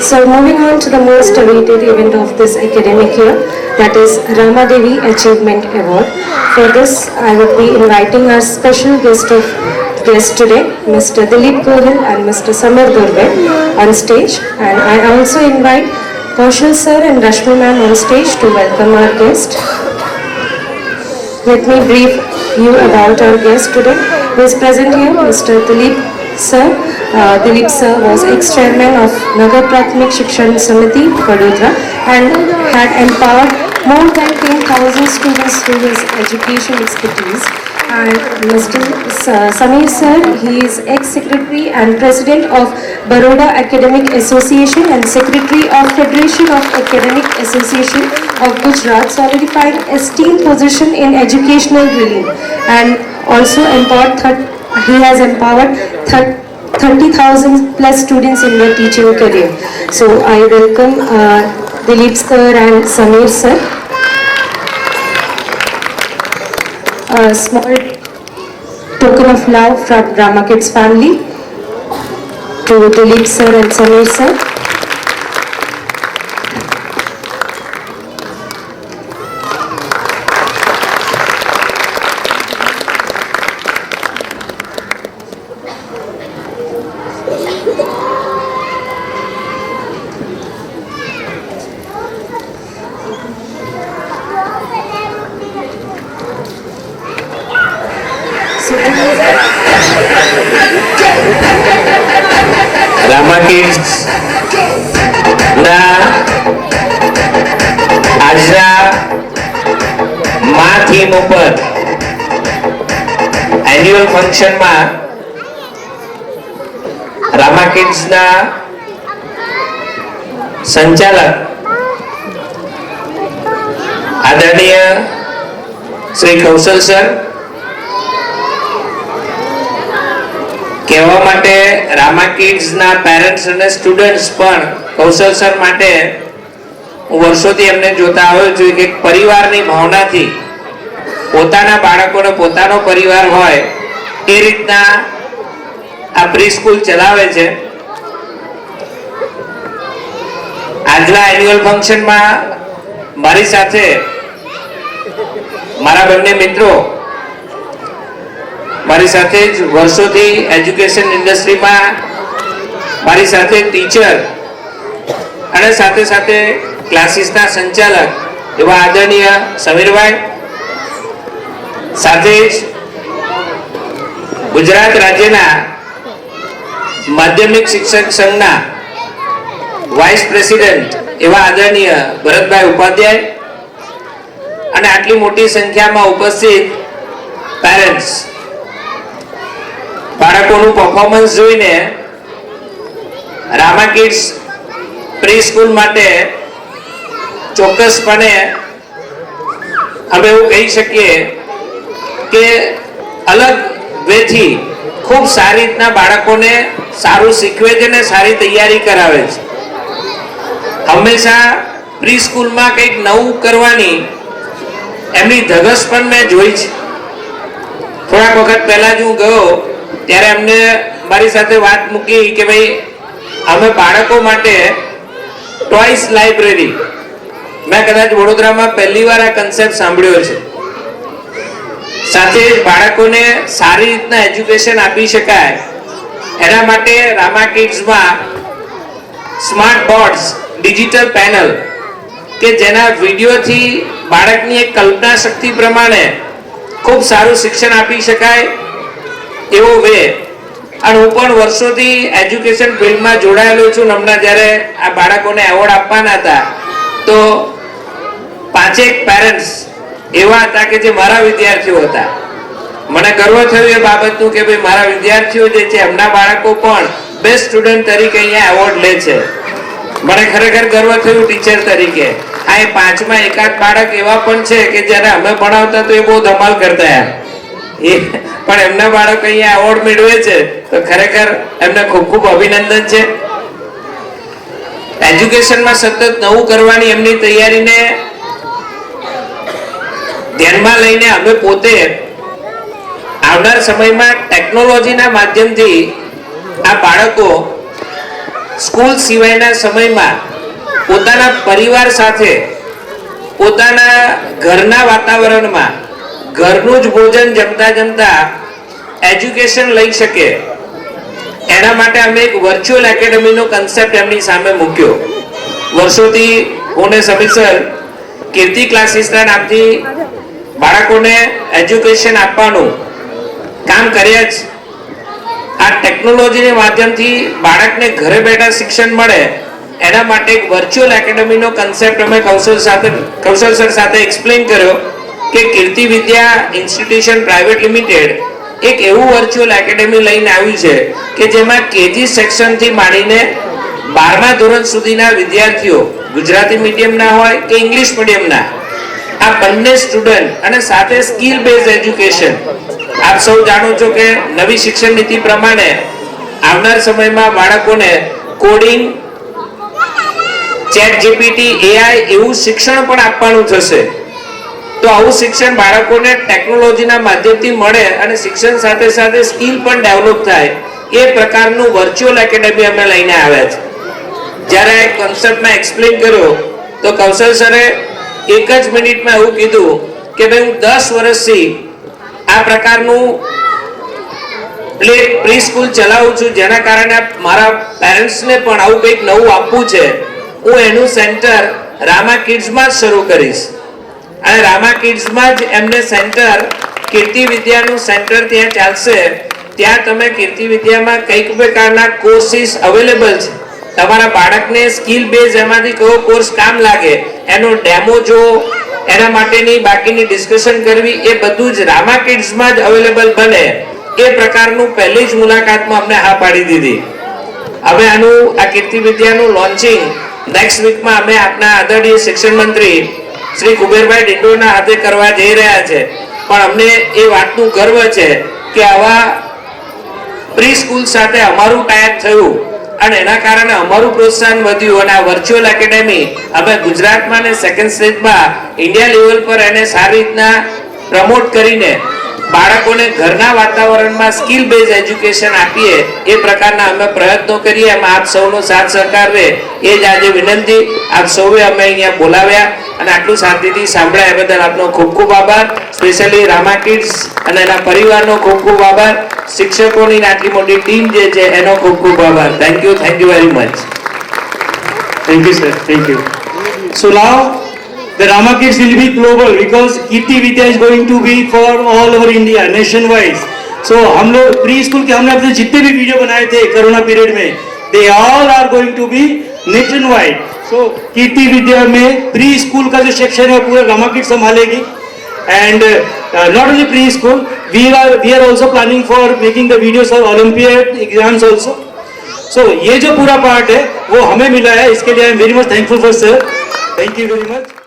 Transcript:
So moving on to the most awaited event of this academic year, that is Rama Devi Achievement Award. For this, I would be inviting our special guest today, Mr. Dilip Gohil and Mr. Samir Durbe on stage, and I also invite Kaushal sir and Rashmi ma'am on stage to welcome our guest. Let me brief you about our guest today. Who is present here, Mr. Dilip sir. Dilip sir was ex-chairman of Nagar Prathmik Shikshan Samiti, Vadodara, and had empowered more than 10,000 students through his education expertise. And Mr. Samir sir, he is ex-secretary and president of Baroda Academic Association and secretary of Federation of Academic Association of Gujarat, solidifying esteemed position in educational drilling, and also he has empowered 30,000 plus students in their teaching career. So I welcome Dilip sir and Samir sir. A small token of love from Rama Kids family to Dilip sir and Samir sir. Rama Kids na આજના મા theme ઉપર annual ફંક્શનમાં Rama Kids ના સંચાલક આદરણીય શ્રી કૌશલ sir કહેવા માટે Rama kids ના પેરેન્ટ્સ અને સ્ટુડન્ટ્સ પણ કૌશલ સર માટે હું વર્ષોથી એમને જોતા આવ્યો છું કે પરિવારની ભાવનાથી પોતાના બાળકોને પોતાનો પરિવાર હોય એ રીતના આ પ્રી સ્કૂલ ચલાવે છે. આજના એન્યુઅલ ફંક્શનમાં મારી સાથે મારા બંને મિત્રો મારી સાથે જ વર્ષોથી એજ્યુકેશન ઇન્ડસ્ટ્રીમાં મારી સાથે ટીચર અને સાથે સાથે ક્લાસીસના સંચાલક એવા આદરણીય સમીરભાઈ, સાથે જ ગુજરાત રાજ્યના માધ્યમિક શિક્ષક સંઘના વાઇસ પ્રેસિડેન્ટ એવા આદરણીય ભરતભાઈ ઉપાધ્યાય અને આટલી મોટી સંખ્યામાં ઉપસ્થિત પેરેન્ટ્સ બાળકોનું પરફોર્મન્સ જોઈને રામા કિડ્સ પ્રી સ્કૂલ માટે ચોક્કસપણે અમે એવું કહી શકીએ કે અલગ વેથી ખૂબ સારી રીતના બાળકોને સારું શીખવે છે અને સારી તૈયારી કરાવે છે. હંમેશા પ્રી સ્કૂલમાં કંઈક નવું કરવાની એમની ધગશ પણ મેં જોઈ છે. થોડાક વખત પહેલા જ હું ગયો ત્યારે અમને મારી સાથે વાત મૂકી કે ભાઈ અમે બાળકો માટે ટોયસ લાઇબ્રેરી, મેં કદાચ વડોદરામાં પહેલી વાર આ કન્સેપ્ટ સાંભળ્યો છે. સાથે જ બાળકોને સારી રીતના એજ્યુકેશન આપી શકાય એના માટે રામા કિડ્સમાં સ્માર્ટ બોર્ડ્સ, ડિજિટલ પેનલ કે જેના વિડીયોથી બાળકની એક કલ્પના શક્તિ પ્રમાણે ખૂબ સારું શિક્ષણ આપી શકાય એવો વે. અને હું પણ વર્ષોથી એજ્યુકેશન ફિલ્ડમાં જોડાયેલો છું. હમણાં જ્યારે આ બાળકોને એવોર્ડ આપવાના હતા તો 5 પેરેન્ટ્સ એવા હતા કે જે મારા વિદ્યાર્થીઓ હતા. મને ગર્વ થયો એ બાબતનું કે ભાઈ મારા વિદ્યાર્થીઓ જે છે એમના બાળકો પણ બેસ્ટ સ્ટુડન્ટ તરીકે અહીંયા એવોર્ડ લે છે. મને ખરેખર ગર્વ થયું ટીચર તરીકે. આ એ 5માં એકાદ બાળક એવા પણ છે કે જ્યારે અમે ભણાવતા તો એ બહુ ધમાલ કરતા પણ એમના બાળકો અહીંયા એવોર્ડ મેળવે છે તો ખરેખર એમને ખૂબ ખૂબ અભિનંદન છે. એજ્યુકેશનમાં સતત નવું કરવાની એમની તૈયારીને ધ્યાનમાં લઈને અમે પોતે આવનાર સમયમાં ટેકનોલોજીના માધ્યમથી આ બાળકો સ્કૂલ સિવાયના સમયમાં પોતાના પરિવાર સાથે પોતાના ઘરના વાતાવરણમાં ઘરનું જ ભોજન જમતા જમતા એજ્યુકેશન લઈ શકે એના માટે અમે એક વર્ચ્યુઅલ એકેડમીનો કન્સેપ્ટ એમની સામે મૂક્યો. વર્ષોથી હું સમીર સર કીર્તિ ક્લાસીસના નામથી બાળકોને એજ્યુકેશન આપવાનું કામ કર્યા જ. આ ટેકનોલોજીના માધ્યમથી બાળકને ઘરે બેઠા શિક્ષણ મળે એના માટે એક વર્ચ્યુઅલ એકેડમીનો કન્સેપ્ટ અમે કૌશલ સર સાથે એક્સપ્લેન કર્યો કે કીર્તિ વિદ્યા ઇન્સ્ટિટ્યુશન પ્રાઇવેટ લિમિટેડ એક એવું વર્ચ્યુઅલ એકેડમી લઈને આવ્યું છે કે જેમાં કેજી સેક્શનથી માંડીને 12મા ધોરણ સુધીના વિદ્યાર્થીઓ ગુજરાતી મીડિયમના હોય કે ઇંગ્લિશ મીડિયમના આ બંને સ્ટુડન્ટ અને સાથે સ્કિલ બેઝ એજ્યુકેશન. આપ સૌ જાણો છો કે નવી શિક્ષણ નીતિ પ્રમાણે આવનાર સમયમાં બાળકોને કોડિંગ, ચેટ જીપીટી, એઆઈ એવું શિક્ષણ પણ આપવાનું થશે. તો આવું શિક્ષણ બાળકોને ટેકનોલોજીના માધ્યમથી મળે અને શિક્ષણ સાથે સાથે સ્કિલ પણ ડેવલપ થાય એ પ્રકારનું વર્ચ્યુઅલ એકેડમી અમે લઈને આવ્યા છે. જ્યારે આ કોન્સેપ્ટમાં એક્સપ્લેન કર્યો તો કૌશલ સરે એક જ મિનિટમાં એવું કીધું કે ભાઈ હું 10 વર્ષથી આ પ્રકારનું પ્રી સ્કૂલ ચલાવું છું, જેના કારણે મારા પેરેન્ટ્સને પણ આવું કંઈક નવું આપવું છે. હું એનું સેન્ટર રામા કિડ્સમાં જ શરૂ કરીશ અને રામા કિડ્સમાં જ એમને સેન્ટર કીર્તિ વિદ્યાનું સેન્ટર ત્યાં ચાલશે. ત્યાં તમે કીર્તિ વિદ્યામાં કઈક પ્રકારના કોર્સિસ અવેલેબલ છે. તમારા બાળકને સ્કિલ બેઝ એમાંથી કયો કોર્સ કામ લાગે એનો ડેમો જો એના માટેની બાકીની ડિસ્કશન કરવી એ બધું જ રામા કિડ્સમાં જ અવેલેબલ બને એ પ્રકારનું પહેલી જ મુલાકાતમાં અમને હા પાડી દીધી. હવે આનું આ કીર્તિ વિદ્યાનું લોન્ચિંગ નેક્સ્ટ વીકમાં અમે આપના આદરણીય શિક્ષણ મંત્રી શ્રી કુબેરભાઈ ડિંડોરના હાથે કરવા જઈ રહ્યા છે. પણ અમને એ વાતનું ગર્વ છે કે આવા પ્રી સ્કૂલ સાથે અમારું ટાઈપ થયું અને એના કારણે અમારું પ્રોત્સાહન વધ્યું અને આ વર્ચ્યુઅલ એકેડમી અમે ગુજરાતમાં ને સેકન્ડ સ્ટેજમાં ઇન્ડિયા લેવલ પર એને સારી રીતના પ્રમોટ કરીને બાળકોને ઘરના વાતાવરણમાં સ્કિલ બેઝ એજ્યુકેશન આપીએ એ પ્રકારના અમે પ્રયત્નો કરીએ. એમાં આપ સૌનો સાથ સહકાર રહે એ જ આજે વિનંતી. આપ સૌએ અમે અહીંયા બોલાવ્યા અને આટલું શાંતિથી સાંભળ્યા એ બદલ આપનો ખૂબ ખૂબ આભાર. સ્પેશિયલી રામા કિડ્સ અને એના પરિવારનો ખૂબ ખૂબ આભાર. શિક્ષકોની આટલી મોટી ટીમ જે છે એનો ખૂબ ખૂબ આભાર. Thank you very much. Thank you, sir. Thank you. So now the Rama Kids will be global because Kirti Vidya is going to be for all over India, nationwide. So हम लोग pre school के हमने अपने जितने भी video बनाए थे corona period में, they all are going to be nationwide. So Kirti Vidya में प्री स्कूल का जो सेक्शन है पूरा Rama Kids संभालेगी. And not only pre school, we are also planning for making the videos for Olympiad exams also. So ये जो पूरा part है वो हमें मिला है, इसके लिए I am very much thankful for sir. Thank you very much.